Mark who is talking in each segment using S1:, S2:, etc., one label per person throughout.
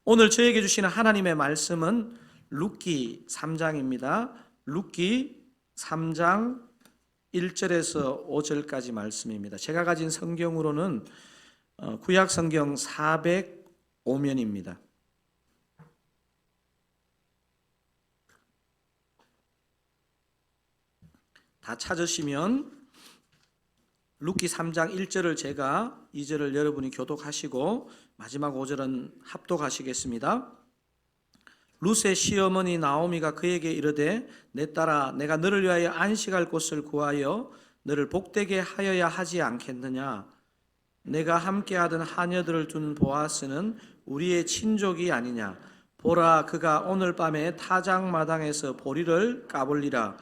S1: 오늘 저에게 주시는 하나님의 말씀은 룻기 3장입니다. 룻기 3장 1절에서 5절까지 말씀입니다. 제가 가진 성경으로는 구약 성경 405면입니다. 다 찾으시면 룻기 3장 1절을 제가 2절을 여러분이 교독하시고 마지막 5절은 합독하시겠습니다. 룻의 시어머니 나오미가 그에게 이르되 내 딸아 내가 너를 위하여 안식할 곳을 구하여 너를 복되게 하여야 하지 않겠느냐. 내가 함께하던 하녀들을 둔 보아스는 우리의 친족이 아니냐. 보라 그가 오늘 밤에 타작마당에서 보리를 까볼리라.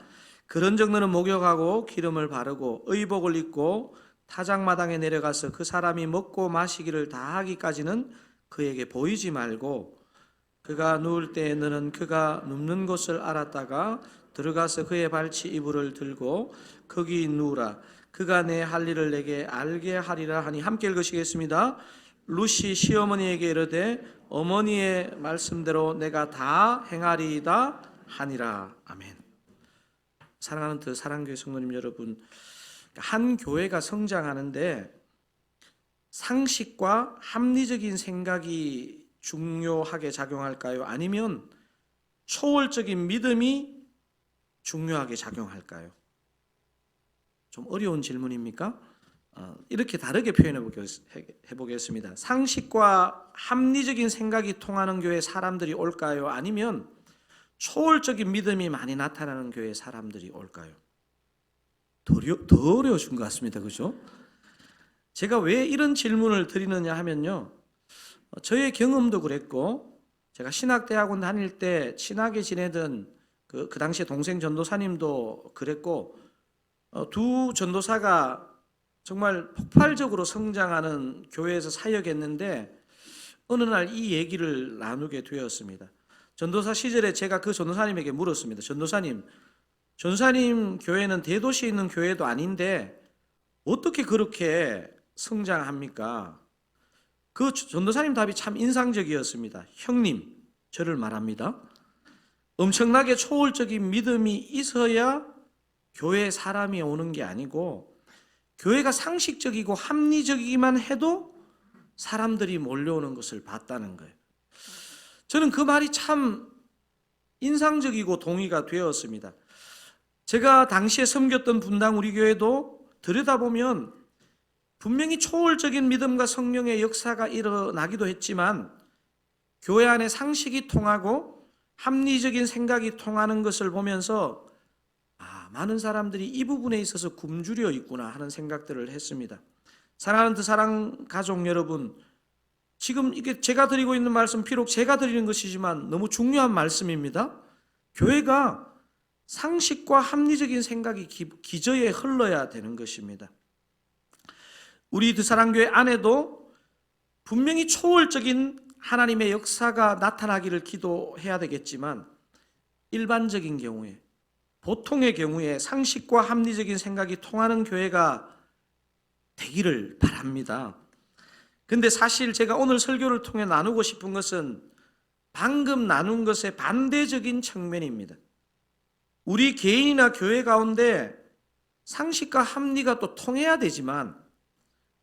S1: 그런즉 너는 목욕하고 기름을 바르고 의복을 입고 타작마당에 내려가서 그 사람이 먹고 마시기를 다 하기까지는 그에게 보이지 말고 그가 누울 때에 너는 그가 눕는 곳을 알았다가 들어가서 그의 발치 이불을 들고 거기 누우라. 그가 내 할 일을 내게 알게 하리라 하니 함께 읽으시겠습니다. 룻이 시어머니에게 이르되 어머니의 말씀대로 내가 다 행하리이다 하니라. 아멘. 사랑하는 사랑교회 성도님 여러분, 한 교회가 성장하는데 상식과 합리적인 생각이 중요하게 작용할까요? 아니면 초월적인 믿음이 중요하게 작용할까요? 좀 어려운 질문입니까? 이렇게 다르게 표현해 보겠습니다. 상식과 합리적인 생각이 통하는 교회에 사람들이 올까요? 아니면 초월적인 믿음이 많이 나타나는 교회 사람들이 올까요? 더 어려워진 것 같습니다. 그죠? 제가 왜 이런 질문을 드리느냐 하면요. 저의 경험도 그랬고, 제가 신학대학원 다닐 때 친하게 지내던 그 당시에 동생 전도사님도 그랬고, 두 전도사가 정말 폭발적으로 성장하는 교회에서 사역했는데, 어느 날 이 얘기를 나누게 되었습니다. 전도사 시절에 제가 그 전도사님에게 물었습니다. 전도사님 교회는 대도시에 있는 교회도 아닌데 어떻게 그렇게 성장합니까? 그 전도사님 답이 참 인상적이었습니다. 형님, 저를 말합니다. 엄청나게 초월적인 믿음이 있어야 교회에 사람이 오는 게 아니고 교회가 상식적이고 합리적이기만 해도 사람들이 몰려오는 것을 봤다는 거예요. 저는 그 말이 참 인상적이고 동의가 되었습니다. 제가 당시에 섬겼던 분당 우리 교회도 들여다보면 분명히 초월적인 믿음과 성령의 역사가 일어나기도 했지만 교회 안에 상식이 통하고 합리적인 생각이 통하는 것을 보면서 많은 사람들이 이 부분에 있어서 굶주려 있구나 하는 생각들을 했습니다. 사랑하는 사랑 가족 여러분, 지금 이게 제가 드리고 있는 말씀 비록 제가 드리는 것이지만 너무 중요한 말씀입니다. 교회가 상식과 합리적인 생각이 기저에 흘러야 되는 것입니다. 우리 사랑교회 안에도 분명히 초월적인 하나님의 역사가 나타나기를 기도해야 되겠지만 일반적인 경우에 보통의 경우에 상식과 합리적인 생각이 통하는 교회가 되기를 바랍니다. 근데 사실 제가 오늘 설교를 통해 나누고 싶은 것은 방금 나눈 것의 반대적인 측면입니다. 우리 개인이나 교회 가운데 상식과 합리가 또 통해야 되지만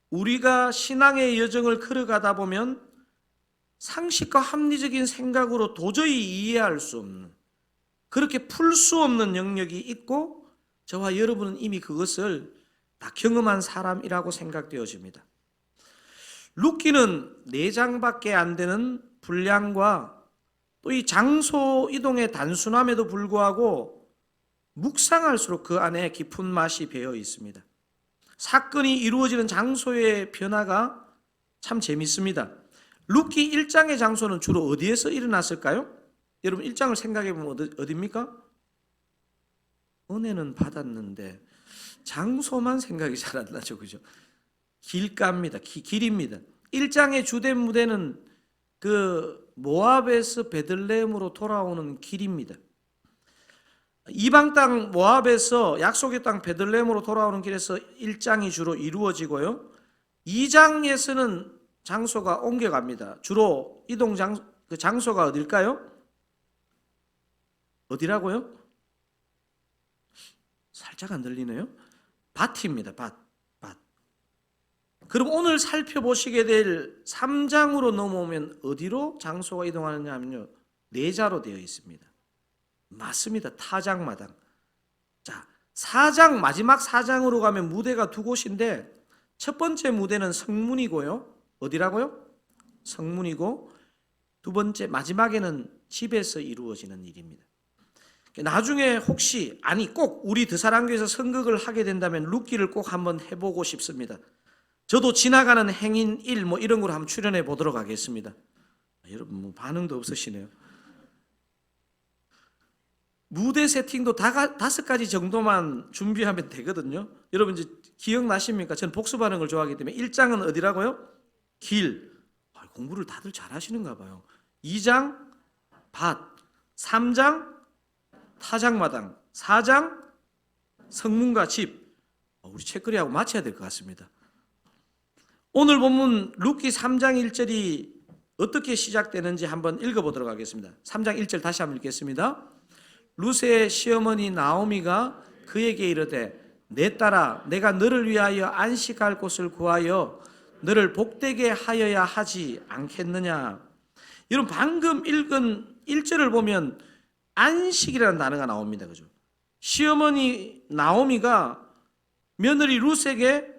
S1: 우리가 신앙의 여정을 걸어가다 보면 상식과 합리적인 생각으로 도저히 이해할 수 없는, 그렇게 풀 수 없는 영역이 있고 저와 여러분은 이미 그것을 다 경험한 사람이라고 생각되어집니다. 룻기는 4장밖에 안 되는 분량과 또 이 장소 이동의 단순함에도 불구하고 묵상할수록 그 안에 깊은 맛이 배어 있습니다. 사건이 이루어지는 장소의 변화가 참 재밌습니다. 룻기 1장의 장소는 주로 어디에서 일어났을까요? 여러분 1장을 생각해 보면 어디입니까? 은혜는 받았는데 장소만 생각이 잘 안 나죠. 그죠? 길가입니다. 길입니다. 1장의 주된 무대는 그 모압에서 베들레헴으로 돌아오는 길입니다. 이방 땅 모압에서 약속의 땅 베들레헴으로 돌아오는 길에서 1장이 주로 이루어지고요. 2장에서는 장소가 옮겨갑니다. 주로 그 장소가 어딜까요? 어디라고요? 살짝 안 들리네요. 밭입니다. 밭. 그럼 오늘 살펴보시게 될 3장으로 넘어오면 어디로 장소가 이동하느냐 하면요, 내자로 되어 있습니다. 맞습니다. 타작마당. 자, 4장, 마지막 4장으로 가면 무대가 두 곳인데, 첫 번째 무대는 성문이고요. 어디라고요? 성문이고, 두 번째 마지막에는 집에서 이루어지는 일입니다. 나중에 혹시 꼭 우리 드사랑교에서 선극을 하게 된다면 룻기를 꼭 한번 해보고 싶습니다. 저도 지나가는 행인 1 이런 걸로 한번 출연해 보도록 하겠습니다. 여러분 반응도 없으시네요. 무대 세팅도 5가지 정도만 준비하면 되거든요. 여러분 이제 기억나십니까? 저는 복습하는 걸 좋아하기 때문에 1장은 어디라고요? 길. 공부를 다들 잘하시는가 봐요. 2장 밭, 3장 타작마당, 4장 성문과 집. 우리 책거리하고 맞춰야 될 것 같습니다. 오늘 본문 룻기 3장 1절이 어떻게 시작되는지 한번 읽어보도록 하겠습니다. 3장 1절 다시 한번 읽겠습니다. 룻의 시어머니 나오미가 그에게 이르되 내 딸아 내가 너를 위하여 안식할 곳을 구하여 너를 복되게 하여야 하지 않겠느냐. 여러분 방금 읽은 1절을 보면 안식이라는 단어가 나옵니다. 그죠? 시어머니 나오미가 며느리 룻에게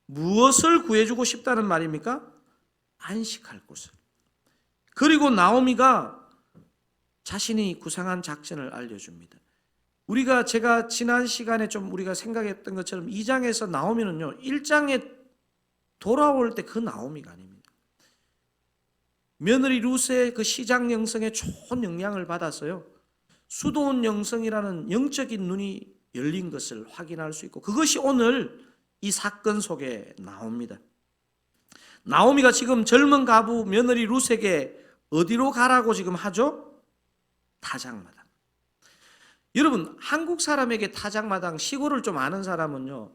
S1: 무엇을 구해주고 싶다는 말입니까? 안식할 곳을. 그리고 나오미가 자신이 구상한 작전을 알려줍니다. 제가 지난 시간에 좀 우리가 생각했던 것처럼 2장에서 나오미는요, 1장에 돌아올 때 그 나오미가 아닙니다. 며느리 룻의 그 시장 영성에 좋은 영향을 받아서요, 수도원 영성이라는 영적인 눈이 열린 것을 확인할 수 있고, 그것이 오늘 이 사건 속에 나옵니다. 나오미가 지금 젊은 가부 며느리 룻에게 어디로 가라고 지금 하죠? 타작마당. 여러분 한국 사람에게 타작마당, 시골을 좀 아는 사람은요,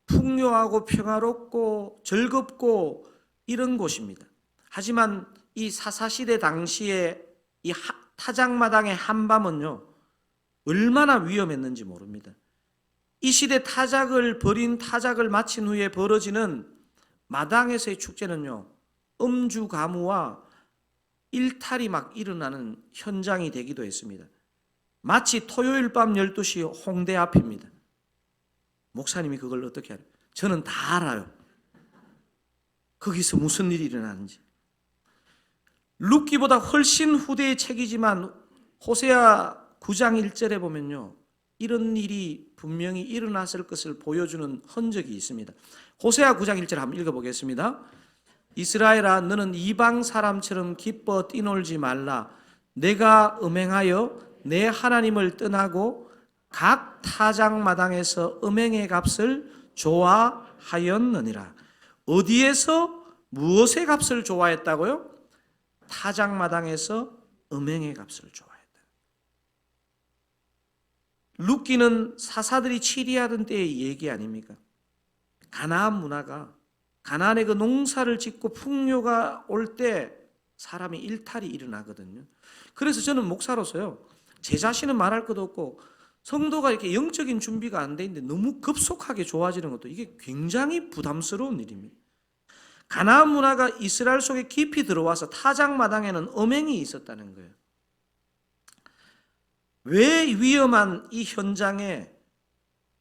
S1: 풍요하고 평화롭고 즐겁고 이런 곳입니다. 하지만 이 사사시대 당시에 이 타작마당의 한밤은요, 얼마나 위험했는지 모릅니다. 이 시대 타작을 마친 후에 벌어지는 마당에서의 축제는요, 음주 가무와 일탈이 막 일어나는 현장이 되기도 했습니다. 마치 토요일 밤 12시 홍대 앞입니다. 목사님이 그걸 어떻게 알아요? 저는 다 알아요. 거기서 무슨 일이 일어나는지. 룻기보다 훨씬 후대의 책이지만 호세아 9장 1절에 보면요, 이런 일이 분명히 일어났을 것을 보여주는 흔적이 있습니다. 호세아 9장 1절 한번 읽어보겠습니다. 이스라엘아 너는 이방 사람처럼 기뻐 뛰놀지 말라. 내가 음행하여 내 하나님을 떠나고 각 타작마당에서 음행의 값을 좋아하였느니라. 어디에서 무엇의 값을 좋아했다고요? 타작마당에서 음행의 값을 좋아했다. 룻기는 사사들이 치리하던 때의 얘기 아닙니까? 가나안 문화가, 가나안의 그 농사를 짓고 풍요가 올 때 사람이 일탈이 일어나거든요. 그래서 저는 목사로서요, 제 자신은 말할 것도 없고 성도가 이렇게 영적인 준비가 안 돼 있는데 너무 급속하게 좋아지는 것도 이게 굉장히 부담스러운 일입니다. 가나안 문화가 이스라엘 속에 깊이 들어와서 타작마당에는 음행이 있었다는 거예요. 왜 위험한 이 현장에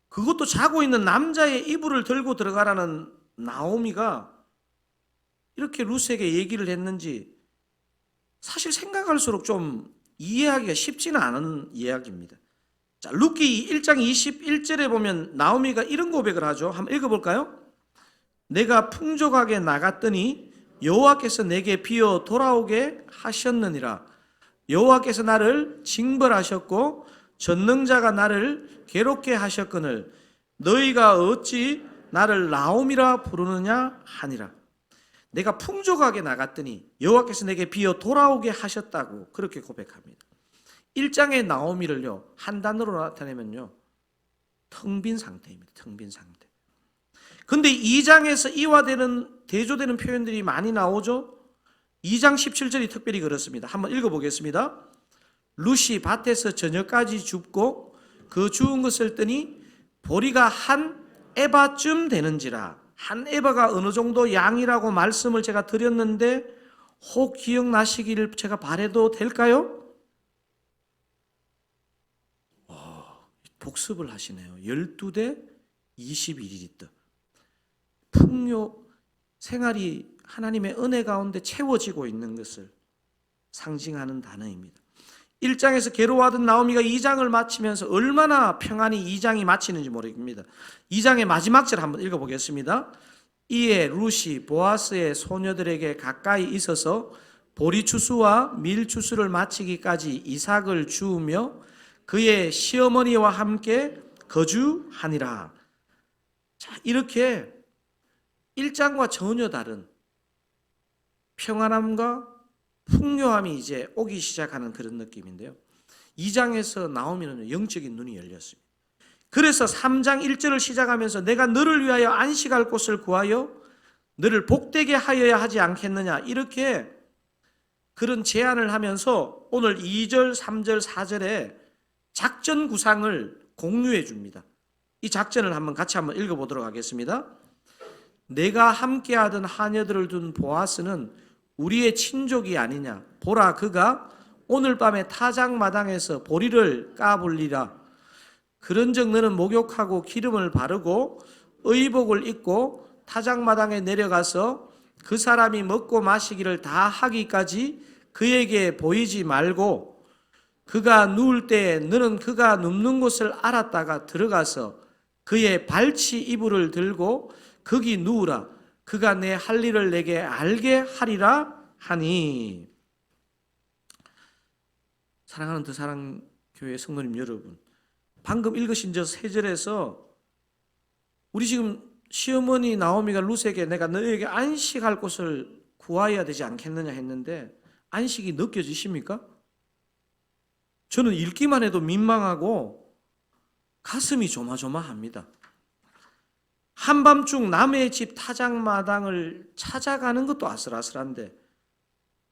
S1: 그것도 자고 있는 남자의 이불을 들고 들어가라는 나오미가 이렇게 룻에게 얘기를 했는지 사실 생각할수록 좀 이해하기가 쉽지는 않은 이야기입니다. 자, 룻기 1장 21절에 보면 나오미가 이런 고백을 하죠. 한번 읽어볼까요? 내가 풍족하게 나갔더니 여호와께서 내게 비어 돌아오게 하셨느니라. 여호와께서 나를 징벌하셨고 전능자가 나를 괴롭게 하셨거늘 너희가 어찌 나를 나오미라 부르느냐 하니라. 내가 풍족하게 나갔더니 여호와께서 내게 비어 돌아오게 하셨다고 그렇게 고백합니다. 1장의 나오미를요, 한 단어로 나타내면요, 텅 빈 상태입니다. 텅 빈 상태. 근데 2장에서 이와 대조되는 표현들이 많이 나오죠. 2장 17절이 특별히 그렇습니다. 한번 읽어보겠습니다. 룻이 밭에서 저녁까지 줍고 그 주운 것을 뜨니 보리가 한 에바쯤 되는지라. 한 에바가 어느 정도 양이라고 말씀을 제가 드렸는데 혹 기억나시기를 제가 바라도 될까요? 복습을 하시네요. 12대 21리터. 풍요 생활이 하나님의 은혜 가운데 채워지고 있는 것을 상징하는 단어입니다. 1장에서 괴로워하던 나오미가 2장을 마치면서 얼마나 평안히 2장이 마치는지 모릅니다. 2장의 마지막 절 한번 읽어보겠습니다. 이에 룻이 보아스의 소녀들에게 가까이 있어서 보리추수와 밀추수를 마치기까지 이삭을 주우며 그의 시어머니와 함께 거주하니라. 자, 이렇게 1장과 전혀 다른 평안함과 풍요함이 이제 오기 시작하는 그런 느낌인데요. 2장에서 나오면 영적인 눈이 열렸습니다. 그래서 3장 1절을 시작하면서 내가 너를 위하여 안식할 곳을 구하여 너를 복되게 하여야 하지 않겠느냐, 이렇게 그런 제안을 하면서 오늘 2절, 3절, 4절에 작전 구상을 공유해 줍니다. 이 작전을 같이 한번 읽어보도록 하겠습니다. 내가 함께하던 하녀들을 둔 보아스는 우리의 친족이 아니냐. 보라, 그가 오늘 밤에 타작마당에서 보리를 까불리라. 그런즉 너는 목욕하고 기름을 바르고 의복을 입고 타작마당에 내려가서 그 사람이 먹고 마시기를 다 하기까지 그에게 보이지 말고 그가 누울 때에 너는 그가 눕는 곳을 알았다가 들어가서 그의 발치 이불을 들고 거기 누우라. 그가 내 할 일을 내게 알게 하리라 하니. 사랑하는 더사랑교회 성도님 여러분, 방금 읽으신 저 세 절에서 우리 지금 시어머니 나오미가 룻에게 내가 너에게 안식할 곳을 구하여야 되지 않겠느냐 했는데 안식이 느껴지십니까? 저는 읽기만 해도 민망하고 가슴이 조마조마합니다. 한밤중 남의 집 타작마당을 찾아가는 것도 아슬아슬한데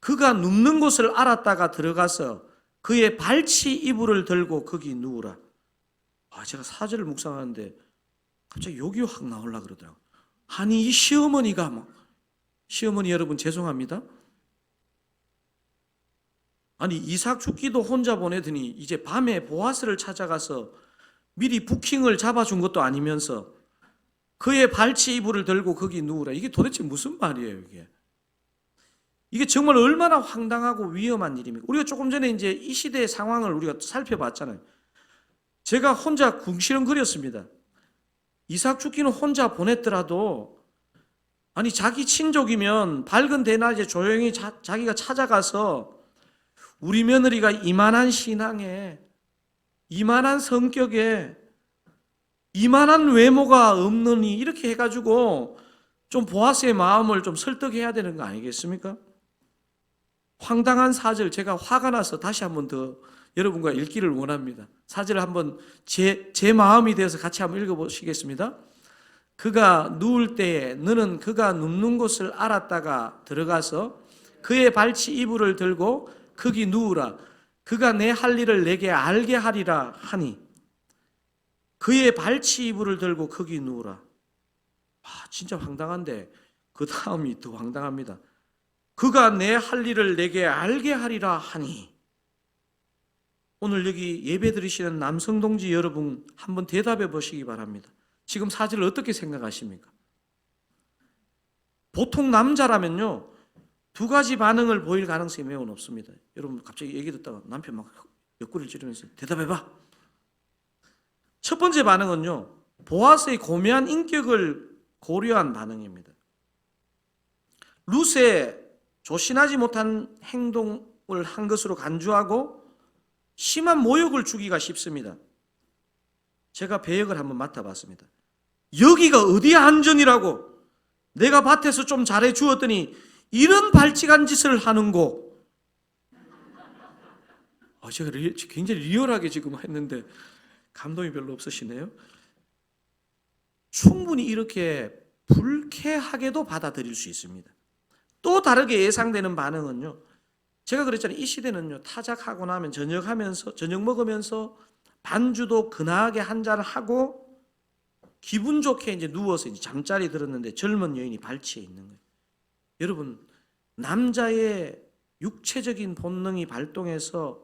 S1: 그가 눕는 곳을 알았다가 들어가서 그의 발치 이불을 들고 거기 누우라. 제가 4절을 묵상하는데 갑자기 욕이 확 나오려고 그러더라고요. 아니 이 시어머니가 시어머니 여러분 죄송합니다. 아니 이삭 죽기도 혼자 보내더니 이제 밤에 보아스를 찾아가서 미리 부킹을 잡아준 것도 아니면서 그의 발치 이불을 들고 거기 누우라. 이게 도대체 무슨 말이에요, 이게 정말 얼마나 황당하고 위험한 일입니까? 우리가 조금 전에 이제 이 시대의 상황을 우리가 살펴봤잖아요. 제가 혼자 궁시렁거렸습니다. 이삭 죽기는 혼자 보냈더라도 아니 자기 친족이면 밝은 대낮에 조용히 자기가 찾아가서 우리 며느리가 이만한 신앙에, 이만한 성격에, 이만한 외모가 없느니 이렇게 해가지고 좀 보아스의 마음을 좀 설득해야 되는 거 아니겠습니까? 황당한 4절, 제가 화가 나서 다시 한번 더 여러분과 읽기를 원합니다. 4절을 한번 제 마음이 되어서 같이 한번 읽어보시겠습니다. 그가 누울 때에 너는 그가 눕는 곳을 알았다가 들어가서 그의 발치 이불을 들고 거기 누우라. 그가 내 할 일을 내게 알게 하리라 하니. 그의 발치 이불을 들고 거기 누우라. 진짜 황당한데 그 다음이 더 황당합니다. 그가 내 할 일을 내게 알게 하리라 하니. 오늘 여기 예배 드리시는 남성 동지 여러분 한번 대답해 보시기 바랍니다. 지금 사실을 어떻게 생각하십니까? 보통 남자라면요 두 가지 반응을 보일 가능성이 매우 높습니다. 여러분 갑자기 얘기 듣다가 남편 막 옆구리를 찌르면서 대답해봐. 첫 번째 반응은요 보아스의 고매한 인격을 고려한 반응입니다. 룻의 조신하지 못한 행동을 한 것으로 간주하고 심한 모욕을 주기가 쉽습니다. 제가 배역을 한번 맡아봤습니다. 여기가 어디 안전이라고 내가 밭에서 좀 잘해 주었더니 이런 발칙한 짓을 하는고. 제가 굉장히 리얼하게 지금 했는데 감동이 별로 없으시네요. 충분히 이렇게 불쾌하게도 받아들일 수 있습니다. 또 다르게 예상되는 반응은요, 제가 그랬잖아요. 이 시대는요, 타작하고 나면 저녁 먹으면서 반주도 근하게 한 잔 하고 기분 좋게 이제 누워서 이제 잠자리 들었는데 젊은 여인이 발치해 있는 거예요. 여러분, 남자의 육체적인 본능이 발동해서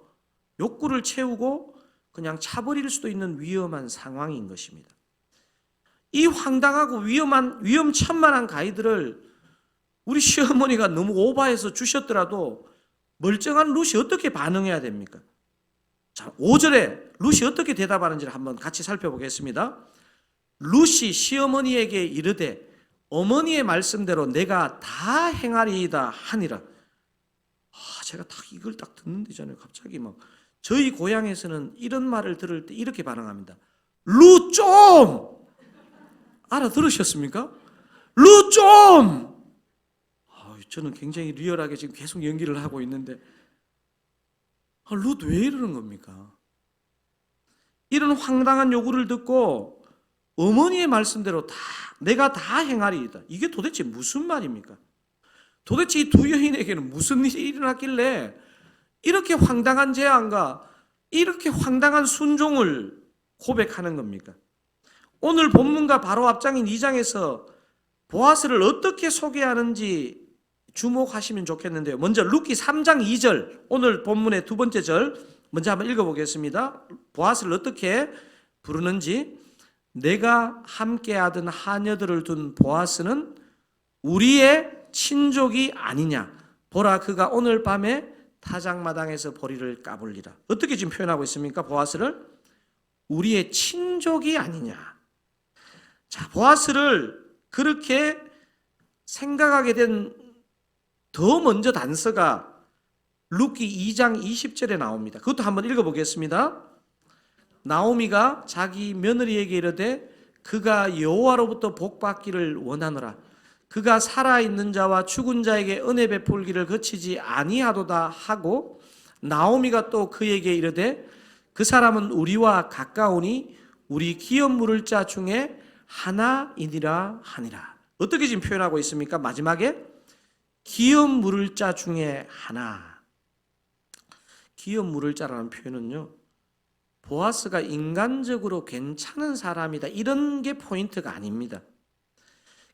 S1: 욕구를 채우고 그냥 차버릴 수도 있는 위험한 상황인 것입니다. 이 황당하고 위험천만한 가이드를 우리 시어머니가 너무 오버해서 주셨더라도 멀쩡한 룻이 어떻게 반응해야 됩니까? 자, 5절에 룻이 어떻게 대답하는지를 한번 같이 살펴보겠습니다. 룻이 시어머니에게 이르되 어머니의 말씀대로 내가 다 행하리이다 하니라. 제가 딱 이걸 딱 듣는데잖아요. 갑자기 막 저희 고향에서는 이런 말을 들을 때 이렇게 반응합니다. 룻 좀! 알아들으셨습니까? 룻 좀! 저는 굉장히 리얼하게 지금 계속 연기를 하고 있는데 룻 왜 이러는 겁니까? 이런 황당한 요구를 듣고 어머니의 말씀대로 내가 다 행하리이다. 이게 도대체 무슨 말입니까? 도대체 이 두 여인에게는 무슨 일이 일어났길래 이렇게 황당한 제안과 이렇게 황당한 순종을 고백하는 겁니까? 오늘 본문과 바로 앞장인 2장에서 보아스를 어떻게 소개하는지 주목하시면 좋겠는데요. 먼저 룻기 3장 2절, 오늘 본문의 두 번째 절 먼저 한번 읽어보겠습니다. 보아스를 어떻게 부르는지. 내가 함께하던 하녀들을 둔 보아스는 우리의 친족이 아니냐. 보라, 그가 오늘 밤에 타작마당에서 보리를 까불리라. 어떻게 지금 표현하고 있습니까? 보아스를 우리의 친족이 아니냐. 자, 보아스를 그렇게 생각하게 된 더 먼저 단서가 룻기 2장 20절에 나옵니다. 그것도 한번 읽어보겠습니다. 나오미가 자기 며느리에게 이르되 그가 여호와로부터 복받기를 원하노라. 그가 살아있는 자와 죽은 자에게 은혜 베풀기를 거치지 아니하도다 하고, 나오미가 또 그에게 이르되 그 사람은 우리와 가까우니 우리 기업 물을 자 중에 하나이니라 하니라. 어떻게 지금 표현하고 있습니까? 마지막에 기업 물을 자 중에 하나. 기업 물을 자라는 표현은요, 보아스가 인간적으로 괜찮은 사람이다, 이런 게 포인트가 아닙니다.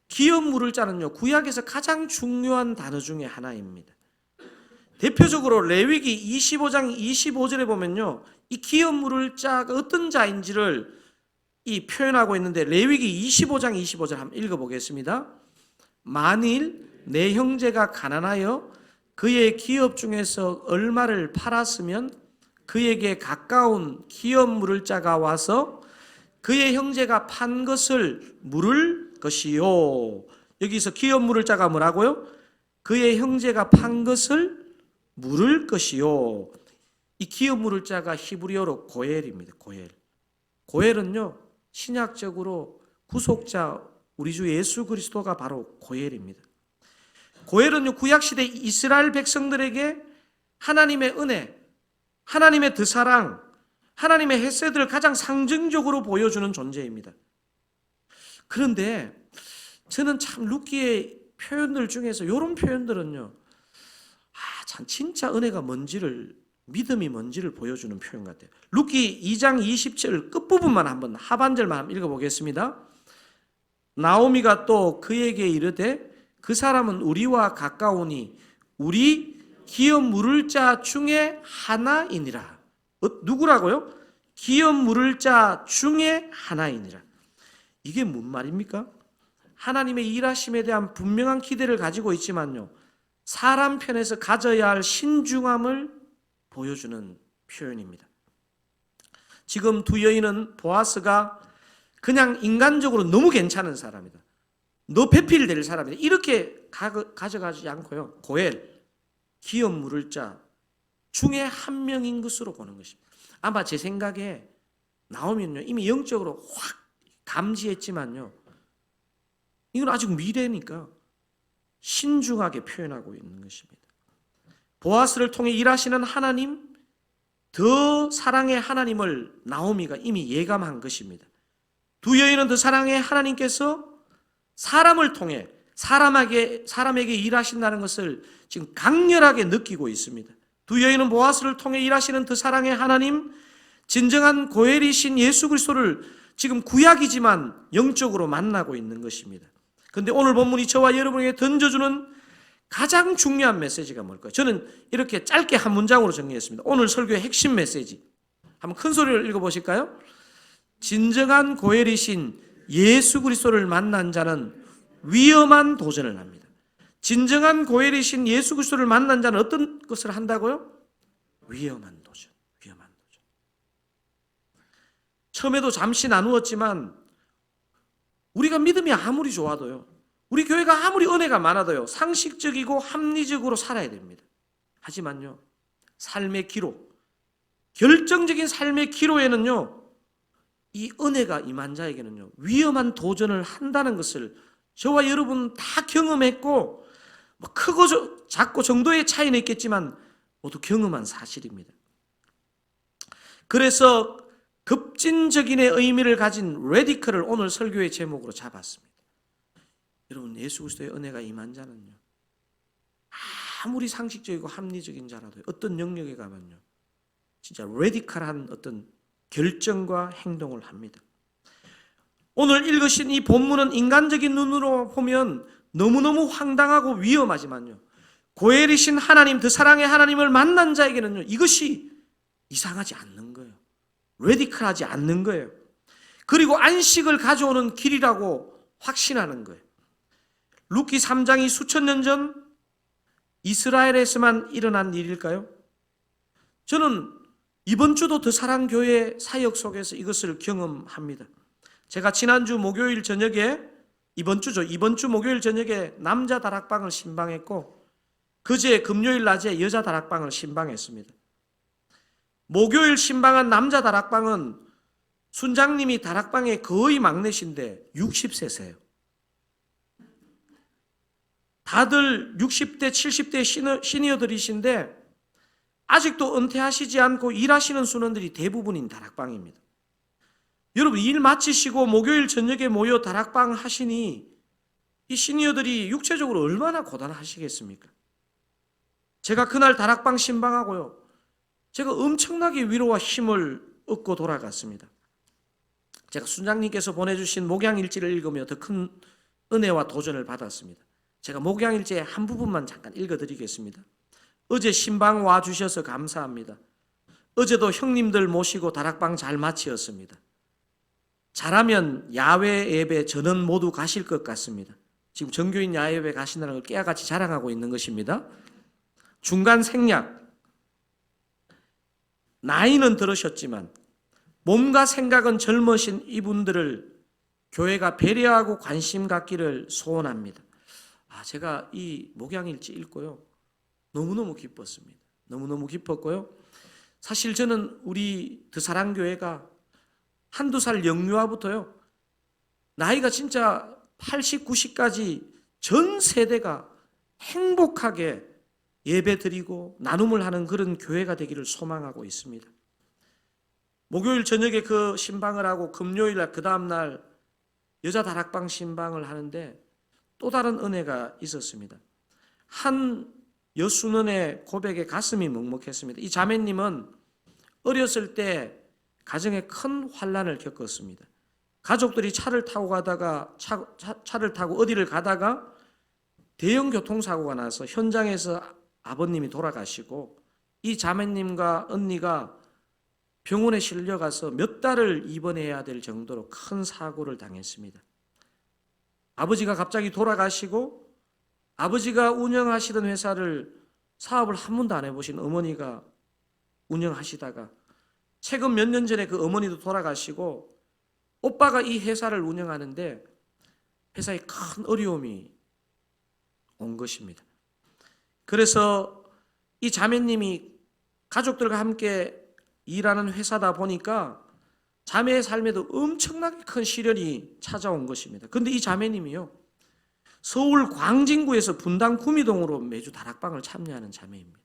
S1: 기업 물을 자는요, 구약에서 가장 중요한 단어 중에 하나입니다. 대표적으로 레위기 25장 25절에 보면요, 이 기업 물을 자가 어떤 자인지를 표현하고 있는데, 레위기 25장 25절 한번 읽어보겠습니다. 만일 내 형제가 가난하여 그의 기업 중에서 얼마를 팔았으면 그에게 가까운 기업 물을 자가 와서 그의 형제가 판 것을 물을 것이요. 여기서 기업 물을 자가 뭐라고요? 그의 형제가 판 것을 물을 것이요. 이 기업 물을 자가 히브리어로 고엘입니다. 고엘은요, 신약적으로 구속자 우리 주 예수 그리스도가 바로 고엘입니다. 고엘은요, 구약시대 이스라엘 백성들에게 하나님의 은혜, 하나님의 드사랑, 하나님의 헤세드를 가장 상징적으로 보여주는 존재입니다. 그런데 저는 참 룻기의 표현들 중에서 이런 표현들은요, 참 진짜 은혜가 뭔지를, 믿음이 뭔지를 보여주는 표현 같아요. 룻기 2장 20절 끝부분만 한번, 하반절만 한번 읽어보겠습니다. 나오미가 또 그에게 이르되 그 사람은 우리와 가까우니 우리 기업 물을 자 중에 하나이니라. 누구라고요? 기업 물을 자 중에 하나이니라. 이게 뭔 말입니까? 하나님의 일하심에 대한 분명한 기대를 가지고 있지만요, 사람 편에서 가져야 할 신중함을 보여주는 표현입니다. 지금 두 여인은 보아스가 그냥 인간적으로 너무 괜찮은 사람이다, 너 배필될 사람이다, 이렇게 가져가지 않고요, 고엘, 기업 물을 자 중에 한 명인 것으로 보는 것입니다. 아마 제 생각에 나오면요, 이미 영적으로 확 감지했지만요, 이건 아직 미래니까 신중하게 표현하고 있는 것입니다. 보아스를 통해 일하시는 하나님, 더 사랑의 하나님을 나오미가 이미 예감한 것입니다. 두 여인은 더 사랑의 하나님께서 사람을 통해, 사람에게 일하신다는 것을 지금 강렬하게 느끼고 있습니다. 두 여인은 보아스를 통해 일하시는 그 사랑의 하나님, 진정한 고엘이신 예수 그리스도를 지금 구약이지만 영적으로 만나고 있는 것입니다. 그런데 오늘 본문이 저와 여러분에게 던져주는 가장 중요한 메시지가 뭘까요? 저는 이렇게 짧게 한 문장으로 정리했습니다. 오늘 설교의 핵심 메시지. 한번 큰 소리로 읽어보실까요? 진정한 고엘이신 예수 그리스도를 만난 자는 위험한 도전을 합니다. 진정한 고엘이신 예수 그리스도를 만난 자는 어떤 것을 한다고요? 위험한 도전. 처음에도 잠시 나누었지만 우리가 믿음이 아무리 좋아도요, 우리 교회가 아무리 은혜가 많아도요, 상식적이고 합리적으로 살아야 됩니다. 하지만요, 삶의 기로, 결정적인 삶의 기로에는요, 이 은혜가 임한 자에게는요, 위험한 도전을 한다는 것을 저와 여러분 다 경험했고, 크고 작고 정도의 차이는 있겠지만 모두 경험한 사실입니다. 그래서 급진적인의 의미를 가진 레디컬을 오늘 설교의 제목으로 잡았습니다. 여러분, 예수 그리스도의 은혜가 임한 자는요, 아무리 상식적이고 합리적인 자라도 어떤 영역에 가면요, 진짜 레디컬한 어떤 결정과 행동을 합니다. 오늘 읽으신 이 본문은 인간적인 눈으로 보면 너무너무 황당하고 위험하지만요, 고엘이신 하나님, 그 사랑의 하나님을 만난 자에게는요, 이것이 이상하지 않는 거예요. 레디컬하지 않는 거예요. 그리고 안식을 가져오는 길이라고 확신하는 거예요. 룻기 3장이 수천 년 전 이스라엘에서만 일어난 일일까요? 저는 이번 주도 더 사랑교회 사역 속에서 이것을 경험합니다. 제가 지난주 목요일 저녁에, 이번 주 목요일 저녁에 남자 다락방을 신방했고, 그제 금요일 낮에 여자 다락방을 신방했습니다. 목요일 신방한 남자 다락방은 순장님이 다락방의 거의 막내신데 60세세요. 다들 60대, 70대 시니어들이신데 아직도 은퇴하시지 않고 일하시는 순원들이 대부분인 다락방입니다. 여러분, 일 마치시고 목요일 저녁에 모여 다락방 하시니 이 시니어들이 육체적으로 얼마나 고단하시겠습니까? 제가 그날 다락방 신방하고요, 제가 엄청나게 위로와 힘을 얻고 돌아갔습니다. 제가 순장님께서 보내주신 목양일지를 읽으며 더 큰 은혜와 도전을 받았습니다. 제가 목양일지의 한 부분만 잠깐 읽어드리겠습니다. 어제 신방 와주셔서 감사합니다. 어제도 형님들 모시고 다락방 잘 마치었습니다. 잘하면 야외 예배 전원 모두 가실 것 같습니다. 지금 정교인 야외 예배 가신다는 걸 깨알같이 자랑하고 있는 것입니다. 중간 생략. 나이는 들으셨지만 몸과 생각은 젊으신 이분들을 교회가 배려하고 관심 갖기를 소원합니다. 제가 이 목양일지 읽고요, 너무너무 기뻤습니다. 너무너무 기뻤고요, 사실 저는 우리 더 사랑교회가 한두 살 영유아부터요, 나이가 진짜 80, 90까지 전 세대가 행복하게 예배드리고 나눔을 하는 그런 교회가 되기를 소망하고 있습니다. 목요일 저녁에 그 신방을 하고 금요일 날 그 다음날 여자 다락방 신방을 하는데 또 다른 은혜가 있었습니다. 한 여순원의 고백에 가슴이 먹먹했습니다. 이 자매님은 어렸을 때 가정에 큰 환난을 겪었습니다. 가족들이 차를 타고 가다가 차를 타고 어디를 가다가 대형 교통사고가 나서 현장에서 아버님이 돌아가시고 이 자매님과 언니가 병원에 실려가서 몇 달을 입원해야 될 정도로 큰 사고를 당했습니다. 아버지가 갑자기 돌아가시고 아버지가 운영하시던 회사를 사업을 한 번도 안 해보신 어머니가 운영하시다가 최근 몇 년 전에 그 어머니도 돌아가시고 오빠가 이 회사를 운영하는데 회사에 큰 어려움이 온 것입니다. 그래서 이 자매님이 가족들과 함께 일하는 회사다 보니까 자매의 삶에도 엄청나게 큰 시련이 찾아온 것입니다. 그런데 이 자매님이요, 서울 광진구에서 분당 구미동으로 매주 다락방을 참여하는 자매입니다.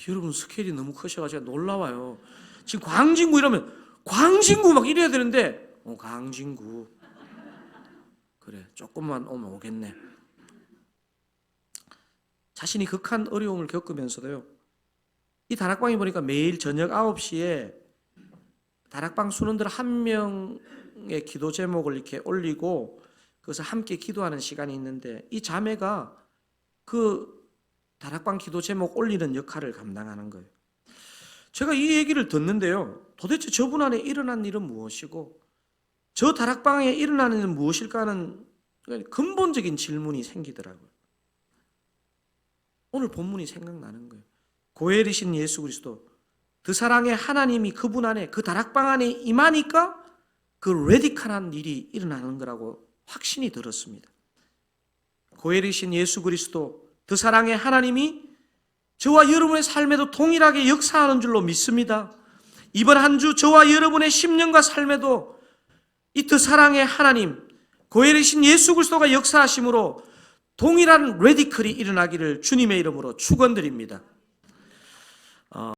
S1: 여러분, 스케일이 너무 크셔가지고 놀라워요. 지금 광진구 이러면 광진구 막 이래야 되는데 강진구 그래 조금만 오면 오겠네. 자신이 극한 어려움을 겪으면서도요. 이 다락방에 보니까 매일 저녁 9시에 다락방 수능들 한 명의 기도 제목을 이렇게 올리고 그것을 함께 기도하는 시간이 있는데 이 자매가 그 다락방 기도 제목 올리는 역할을 감당하는 거예요. 제가 이 얘기를 듣는데요. 도대체 저분 안에 일어난 일은 무엇이고 저 다락방에 일어나는 일은 무엇일까 하는 근본적인 질문이 생기더라고요. 오늘 본문이 생각나는 거예요. 고엘이신 예수 그리스도, 그 사랑의 하나님이 그분 안에, 그 다락방 안에 임하니까 그 레디컬한 일이 일어나는 거라고 확신이 들었습니다. 고엘이신 예수 그리스도, 그 사랑의 하나님이 저와 여러분의 삶에도 동일하게 역사하는 줄로 믿습니다. 이번 한 주 저와 여러분의 심령과 삶에도 이 그 사랑의 하나님, 고엘이신 예수 그리스도가 역사하심으로 동일한 레디컬이 일어나기를 주님의 이름으로 축원드립니다.